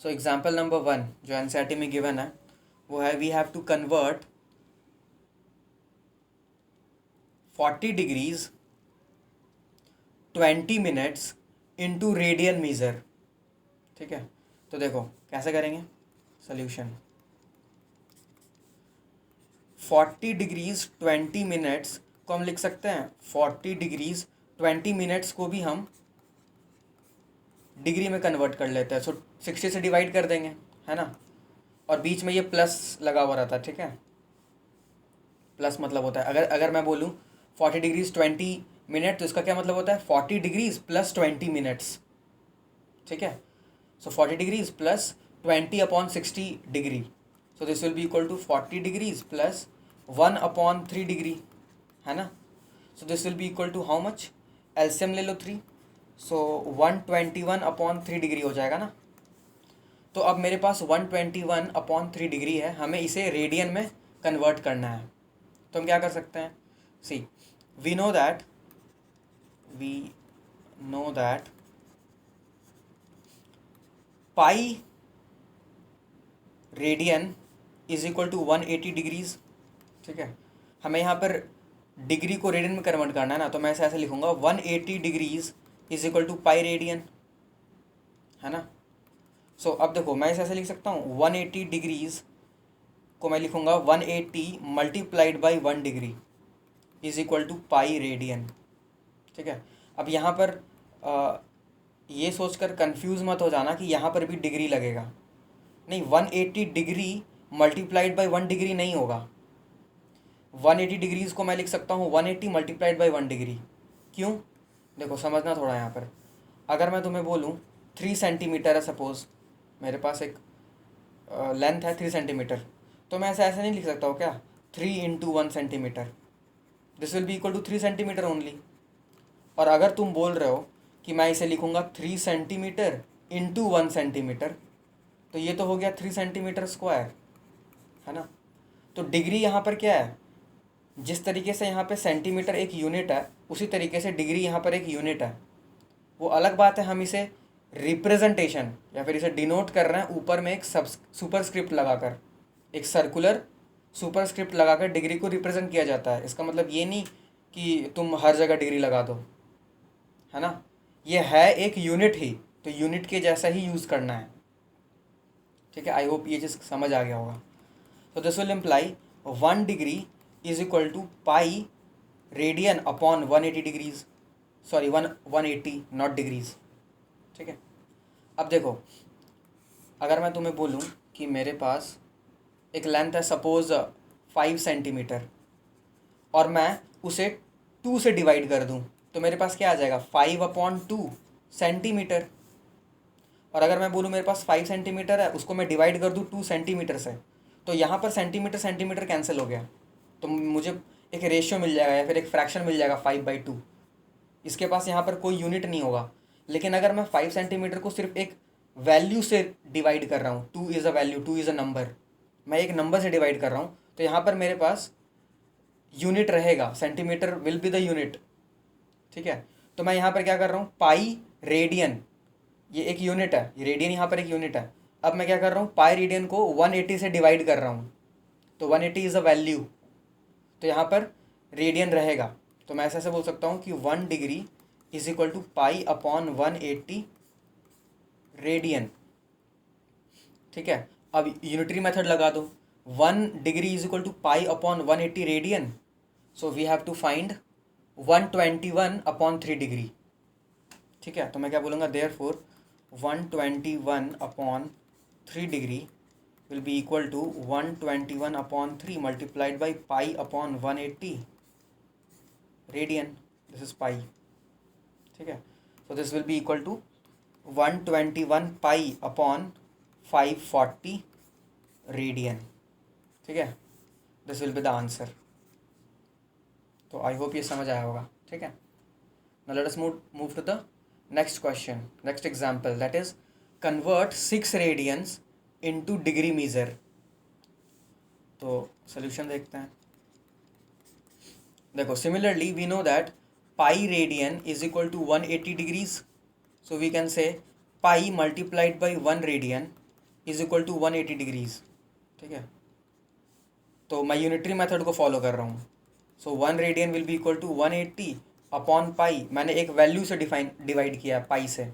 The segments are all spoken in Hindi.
सो एग्जाम्पल नंबर 1 जो एनसीईआरटी में गिवन है वो है we have to convert 40 degrees 20 minutes into radian measure. ठीक है, तो देखो कैसे करेंगे सोल्यूशन। 40 डिग्रीज 20 मिनट्स को हम लिख सकते हैं 40 डिग्रीज 20 मिनट्स को भी हम डिग्री में कन्वर्ट कर लेते हैं। सो 60 से डिवाइड कर देंगे, है ना, और बीच में ये प्लस लगा हुआ रहता है। ठीक है, प्लस मतलब होता है अगर अगर मैं बोलूँ 40 डिग्रीज 20 मिनट तो इसका क्या मतलब होता है 40 डिग्रीज प्लस 20 मिनट्स। ठीक है, so 40 degrees plus 20 upon 60 degree, so this will be equal to 40 degrees plus 1 upon 3 degree, है ना। So this will be equal to how much, LCM ले लो 3, सो 121 अपॉन 3 डिग्री हो जाएगा ना। तो अब मेरे पास 121 अपॉन 3 डिग्री है, हमें इसे रेडियन में कन्वर्ट करना है। तो हम क्या कर सकते हैं, see we know that pi radian is equal to 180 degrees. ठीक है, हमें यहाँ पर डिग्री को रेडियन में कन्वर्ट करना है ना, तो मैं ऐसे लिखूंगा 180 degrees is equal to pi radian, है ना। सो अब देखो मैं इसे ऐसे लिख सकता हूँ 180 डिग्रीज को मैं लिखूंगा 180 multiplied by 1 degree is equal to pi radian. ठीक है, अब यहाँ पर ये सोचकर कंफ्यूज मत हो जाना कि यहाँ पर भी डिग्री लगेगा, नहीं 180 डिग्री मल्टीप्लाइड बाई 1 डिग्री नहीं होगा। 180 डिग्रीज को मैं लिख सकता हूँ 180 मल्टीप्लाइड बाई 1 डिग्री। क्यों, देखो समझना थोड़ा यहाँ पर। अगर मैं तुम्हें बोलूँ 3 सेंटीमीटर है, सपोज मेरे पास एक लेंथ है 3 सेंटीमीटर, तो मैं ऐसे नहीं लिख सकता हूँ क्या 3 into 1 centimetre, this will be equal to 3 centimetre only. और अगर तुम बोल रहे हो कि मैं इसे लिखूँगा 3 सेंटीमीटर इंटू 1 सेंटीमीटर, तो ये तो हो गया 3 सेंटीमीटर स्क्वायर, है ना। तो डिग्री यहाँ पर क्या है, जिस तरीके से यहाँ पे सेंटीमीटर एक यूनिट है उसी तरीके से डिग्री यहाँ पर एक यूनिट है। वो अलग बात है हम इसे रिप्रेजेंटेशन या फिर इसे डिनोट कर रहे हैं ऊपर में एक सुपरस्क्रिप्ट लगाकर, एक सर्कुलर सुपरस्क्रिप्ट लगाकर डिग्री को रिप्रेजेंट किया जाता है। इसका मतलब ये नहीं कि तुम हर जगह डिग्री लगा दो, है ना, ये है एक यूनिट ही, तो यूनिट के जैसा ही यूज़ करना है। ठीक है, आई होप ये चीज़ समझ आ गया होगा। तो this will imply 1 degree is equal to pi radian upon 180 degrees, sorry 180 not degrees. ठीक है, अब देखो अगर मैं तुम्हें बोलूँ कि मेरे पास एक लेंथ है सपोज 5 सेंटीमीटर और मैं उसे 2 से डिवाइड कर दूँ, तो मेरे पास क्या आ जाएगा 5/2 सेंटीमीटर। और अगर मैं बोलूँ मेरे पास 5 सेंटीमीटर है, उसको मैं डिवाइड कर दूँ 2 सेंटीमीटर से, तो यहाँ पर सेंटीमीटर सेंटीमीटर कैंसिल हो गया, तो मुझे एक रेशियो मिल जाएगा या फिर एक फ्रैक्शन मिल जाएगा 5/2। इसके पास यहाँ पर कोई यूनिट नहीं होगा। लेकिन अगर मैं 5 सेंटीमीटर को सिर्फ एक वैल्यू से डिवाइड कर रहा हूँ, 2 is a value, 2 is a number, मैं एक नंबर से डिवाइड कर रहा हूँ, तो यहाँ पर मेरे पास यूनिट रहेगा, centimetre will be the unit. ठीक है, तो मैं यहाँ पर क्या कर रहा हूँ पाई रेडियन, ये एक यूनिट है, ये रेडियन यहाँ पर एक यूनिट है। अब मैं क्या कर रहा हूँ पाई रेडियन को 180 से डिवाइड कर रहा हूँ, तो 180 इज़ अ वैल्यू, तो यहाँ पर रेडियन रहेगा। तो मैं ऐसे बोल सकता हूँ कि 1 degree is equal to pi upon 180 radian. ठीक है, अब यूनिटरी मेथड लगा दो, 1 degree is equal to pi upon 180 radian, so we have to find 121 upon 3 degree. ठीक है, तो मैं क्या बोलूँगा therefore 121 upon 3 degree will be equal to 121 upon 3 multiplied by pi upon 180 radian. This is pi. ठीक है, so this will be equal to 121 pi upon 540 radian. ठीक है, this will be the answer. तो आई होप ये समझ आया होगा। ठीक है, now let us move to the next question, next example, that is convert 6 radians into degree measure. तो सोल्यूशन देखते हैं। देखो similarly we know that pi radian is equal to 180 degrees, so we can say pi multiplied by 1 radian is equal to 180 degrees, ठीक है। तो मैं यूनिटरी मेथड को फॉलो कर रहा हूँ। So 1 radian will be equal to 180 upon pi, मैंने एक वैल्यू से डिवाइड किया है पाई से,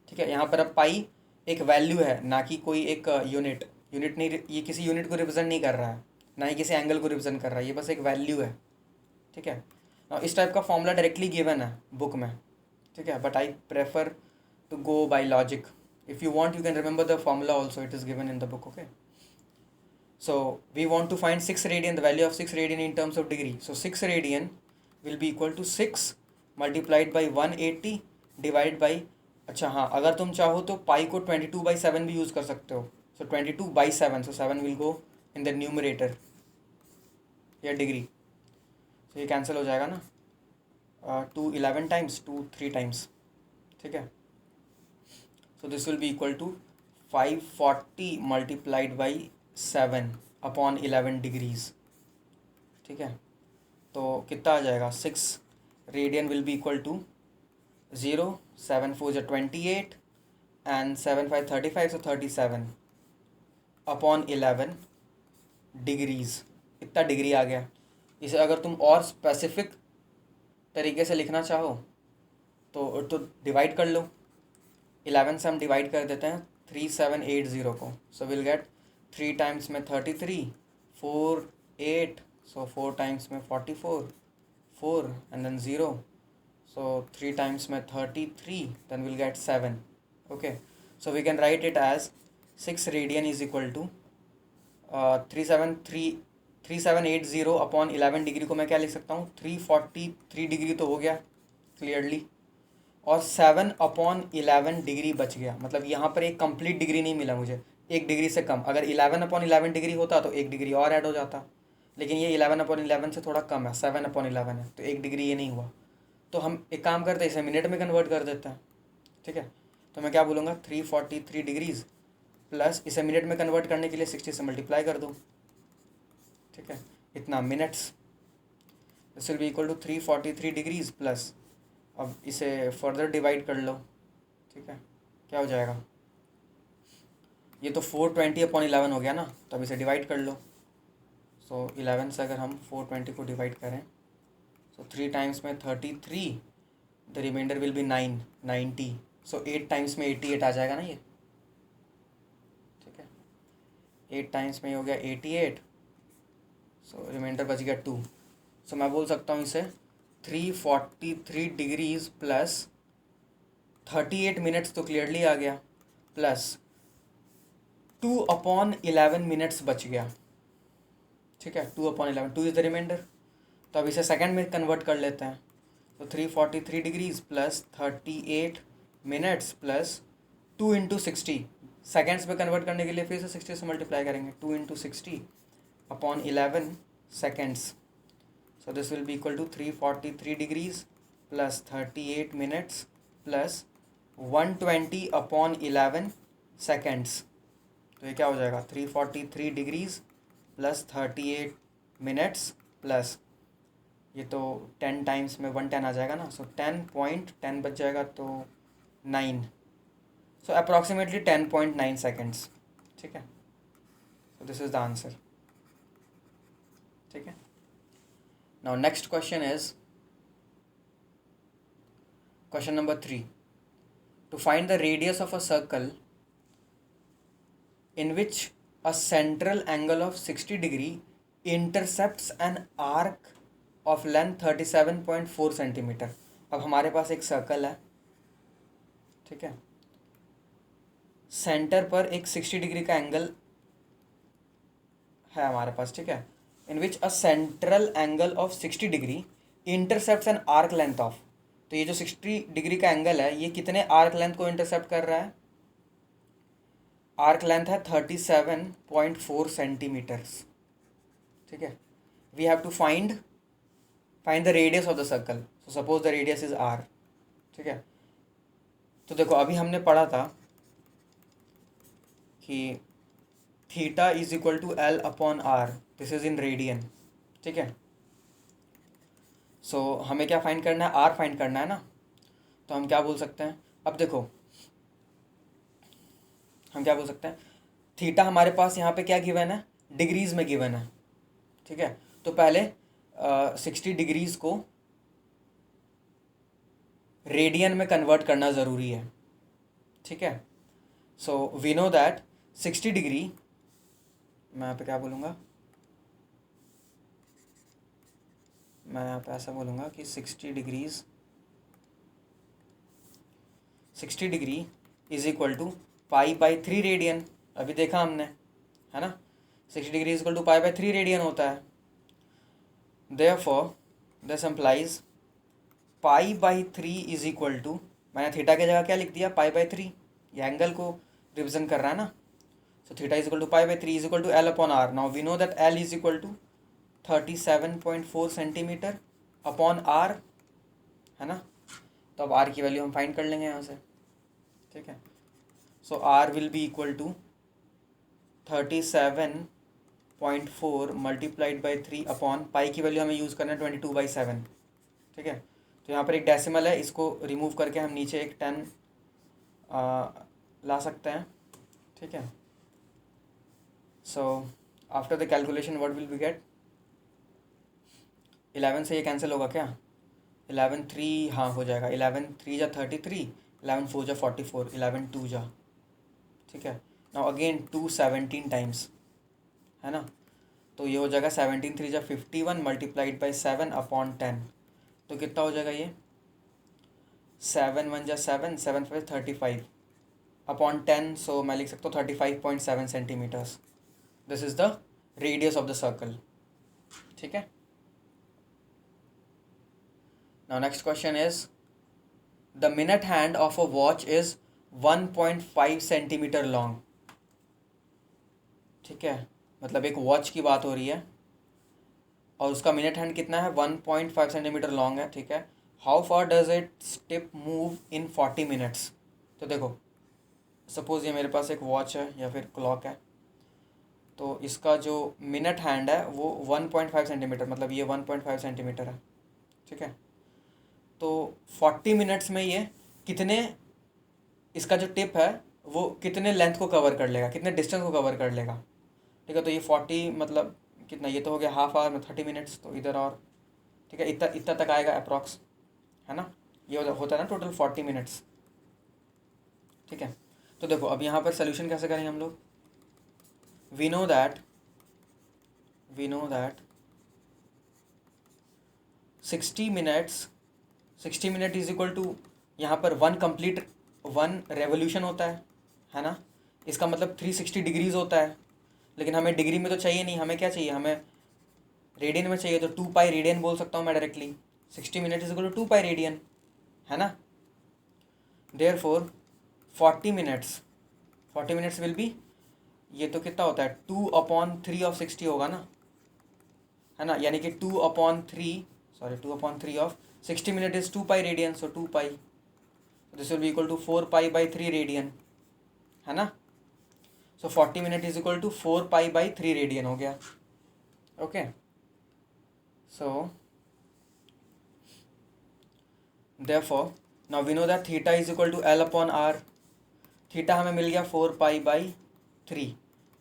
ठीक है। यहाँ पर अब पाई एक वैल्यू है, ना कि कोई एक यूनिट नहीं, ये किसी यूनिट को रिप्रेजेंट नहीं कर रहा है, ना ही किसी एंगल को रिप्रेजेंट कर रहा है, ये बस एक वैल्यू है, ठीक है। इस टाइप का फॉर्मूला डायरेक्टली गिवन है बुक में, ठीक है, but I prefer to go by logic. If you want you can remember the formula also, it is given in the book, okay. So we want to find 6 radian, the value of 6 radian in terms of degree. So 6 radian will be equal to 6 multiplied by 180 divided by, अच्छा हाँ, अगर तुम चाहो तो पाई को 22/7 भी यूज़ कर सकते हो। So 22/7, so 7 will go in the numerator या डिग्री, so ये कैंसिल हो जाएगा ना, 2 11 टाइम्स, 2 3 टाइम्स, ठीक है। So this will be equal to 540 multiplied by 7 upon 11 degrees, ठीक है। तो कितना आ जाएगा, 6 radian will be equal to 0, 7 4 जो 28 एंड 7 5 35, सो 37 अपॉन 11 डिग्रीज, इतना डिग्री आ गया। इसे अगर तुम और स्पेसिफिक तरीके से लिखना चाहो तो डिवाइड कर लो। 11 से हम डिवाइड कर देते हैं 3780 को, सो विल गेट 3 टाइम्स में 33, 4 8, सो 4 टाइम्स में 44, 4 एंड देन 0, सो 3 टाइम्स में 33, then will get 7, okay. So we can write it as 6 radian is equal to 3780 upon 11 degree को मैं क्या लिख सकता हूँ, 343 डिग्री तो हो गया क्लियरली, और 7 अपॉन 11 डिग्री बच गया। मतलब यहाँ पर एक कंप्लीट डिग्री नहीं मिला मुझे, एक डिग्री से कम। अगर 11 अपॉन 11 डिग्री होता तो एक डिग्री और ऐड हो जाता, लेकिन ये 11 अपॉन 11 से थोड़ा कम है, 7 अपॉन 11 है, तो एक डिग्री ये नहीं हुआ। तो हम एक काम करते हैं, इसे मिनट में कन्वर्ट कर देते हैं, ठीक है। तो मैं क्या बोलूँगा, 343 डिग्रीज प्लस इसे मिनट में कन्वर्ट करने के लिए 60 से मल्टीप्लाई कर दूँ, ठीक है, इतना minutes. This will be equal to 343 degrees plus, अब इसे फर्दर डिवाइड कर लो, ठीक है, क्या हो जाएगा, ये तो 420 अपॉन 11 हो गया ना, तो अब इसे डिवाइड कर लो। सो 11 से अगर हम 420 को डिवाइड करें, सो 3 टाइम्स में 33, द रिमाइंडर विल बी 90, सो 8 टाइम्स में 88 आ जाएगा ना ये, ठीक है। 8 टाइम्स में हो गया 88, सो रिमाइंडर बच गया 2। सो मैं बोल सकता हूँ इसे 343 डिग्रीज प्लस 38 मिनट्स तो क्लियरली आ गया, प्लस 2 अपॉन 11 मिनट्स बच गया, ठीक है। 2 अपॉन 11, 2 इज़ द रिमाइंडर। तो अब इसे सेकंड में कन्वर्ट कर लेते हैं, तो 343 degrees plus 38 minutes plus 2 into 60, seconds में कन्वर्ट करने के लिए फिर से 60 से मल्टीप्लाई करेंगे, 2 into 60 upon 11 seconds. So this will be equal to 343 degrees plus 38 minutes plus 120 upon 11 seconds. तो ये क्या हो जाएगा, 343 डिग्रीज प्लस 38 मिनट्स प्लस ये तो 10 टाइम्स में 110 आ जाएगा ना, सो 10.10 बच जाएगा तो 9, सो अप्रॉक्सीमेटली 10.9 सेकेंड्स, ठीक है। So this is the answer, ठीक है। Now next question is question number 3. To find the radius of a circle in which a central angle of 60 degree intercepts an arc of length 37.4 centimetre. अब हमारे पास एक सर्कल है, ठीक है, सेंटर पर एक 60 डिग्री का एंगल है हमारे पास, ठीक है, in which a central angle of 60 degree intercepts an arc length of, तो ये जो 60 डिग्री का एंगल है ये कितने आर्क लेंथ को इंटरसेप्ट कर रहा है, आर्क लेंथ है 37.4 सेंटीमीटर्स, ठीक है। We have to find the radius of the circle, so suppose the radius is R, ठीक है। तो देखो अभी हमने पढ़ा था कि theta is equal to L upon R, this is in radian, ठीक है। सो हमें क्या फाइंड करना है, आर फाइंड करना है ना, तो हम क्या बोल सकते हैं, अब देखो हम क्या बोल सकते हैं, थीटा हमारे पास यहाँ पे क्या गिवन है, डिग्रीज में गिवन है, ठीक है। तो पहले 60 डिग्रीज को रेडियन में कन्वर्ट करना ज़रूरी है, ठीक है। So we know that 60 degree, मैं यहाँ पे क्या बोलूँगा, मैं यहाँ पे ऐसा बोलूँगा कि 60 degree is equal to π/3 radian. अभी देखा हमने, है ना, 60 degree is equal to π/3 radian होता है। Therefore this implies π/3 is equal to, मैंने थीटा की जगह क्या लिख दिया, π/3, ये एंगल को रिप्रेजेंट कर रहा है ना। So theta is equal to π/3 is equal to L/R। Now we know that L is equal to 37.4 centimetre upon R, है ना। तो अब R की वैल्यू हम फाइंड कर लेंगे यहाँ से, ठीक है। So R will be equal to 37.4 multiplied by 3 upon pi की वैल्यू हमें यूज़ करना है 22/7, ठीक है। तो यहाँ पर एक डेसिमल है, इसको रिमूव करके हम नीचे एक 10 ला सकते हैं, ठीक है। So after the calculation what will we get, 11 से ये कैंसिल होगा क्या, 11 3 हाँ हो जाएगा, 11 3 जा 33, 11 4 जा 44, 11 2 जा, ठीक है। नाउ अगेन 2 17 टाइम्स, है ना। तो ये हो जाएगा 17 3 जा 51 मल्टीप्लाइड बाई 7 अपॉन 10। तो कितना हो जाएगा ये, 7 1 जा 7, 7 5 35 अपॉन 10। सो मैं लिख सकता हूँ 35.7 centimetres. This is the radius of the circle, ठीक है। Now next question is the minute hand of a watch is 1.5 centimetre long, ठीक है। मतलब एक वॉच की बात हो रही है और उसका मिनट हैंड कितना है, 1.5 सेंटीमीटर लॉन्ग है, ठीक है। How far does its tip move in 40 minutes. तो देखो सपोज ये मेरे पास एक वॉच है या फिर क्लॉक है, तो इसका जो मिनट हैंड है वो 1.5 सेंटीमीटर, मतलब ये 1.5 सेंटीमीटर है, ठीक है। तो 40 मिनट्स में ये कितने, इसका जो टिप है वो कितने लेंथ को कवर कर लेगा, कितने डिस्टेंस को कवर कर लेगा, ठीक है। तो ये 40 मतलब कितना, ये तो हो गया हाफ आवर में 30 मिनट्स, तो इधर और, ठीक है, इतना इतना तक आएगा अप्रॉक्स, है ना। ये होता है ना टोटल 40 मिनट्स, ठीक है। तो देखो अब यहाँ पर सोल्यूशन कैसे करेंगे हम लोग, we know that 60 minute is equal to, यहाँ पर 1 रेवोल्यूशन होता है ना। इसका मतलब 360 डिग्रीज होता है, लेकिन हमें डिग्री में तो चाहिए नहीं, हमें क्या चाहिए, हमें रेडियन में चाहिए। तो 2 पाई रेडियन बोल सकता हूँ मैं directly, 60 minute is equal to 2 pi radian, है ना। देयरफॉर 40 मिनट्स विल बी, ये तो कितना होता है 2/3 ऑफ 60 होगा ना, है ना। यानी कि 2/3 of 60 minute is 2 pi radian, so 2 pi, this will be equal to 4 पाई/3 रेडियन, है ना। सो 40 मिनट इज इक्वल टू 4 पाई/3 रेडियन हो गया, okay. So therefore now we know that theta is equal to L/R। Theta हमें मिल गया 4 पाई/3।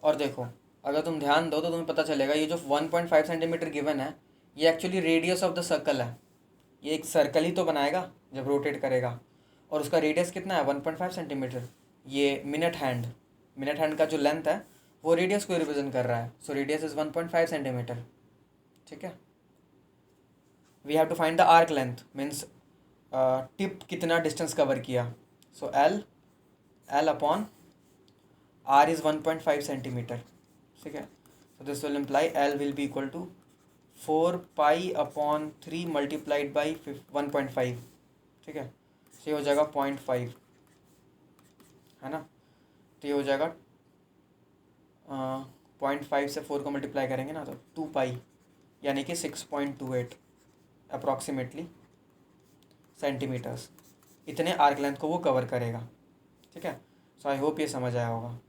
और देखो अगर तुम ध्यान दो तो तुम्हें पता चलेगा ये जो 1.5 सेंटीमीटर गिवन है ये actually radius of the circle है। ये एक सर्कल ही तो बनाएगा जब रोटेट करेगा, और उसका रेडियस कितना है 1.5 सेंटीमीटर। ये मिनट हैंड का जो लेंथ है वो रेडियस को रिप्रेजेंट कर रहा है, सो रेडियस इज 1.5 सेंटीमीटर, ठीक है। We have to find the arc length, means tip कितना डिस्टेंस कवर किया। So L upon R is 1.5 centimetre, ठीक है। So this will imply L will be equal to 4 पाई/3 मल्टीप्लाइड बाई 1.5, ठीक है। तो ये हो जाएगा 0.5, है ना। तो ये हो जाएगा 0.5 से 4 को मल्टीप्लाई करेंगे ना तो 2 पाई, यानी कि 6.28 अप्रॉक्सीमेटली सेंटीमीटर्स, इतने आर्क लेंथ को वो कवर करेगा, ठीक है। सो आई होप ये समझ आया होगा।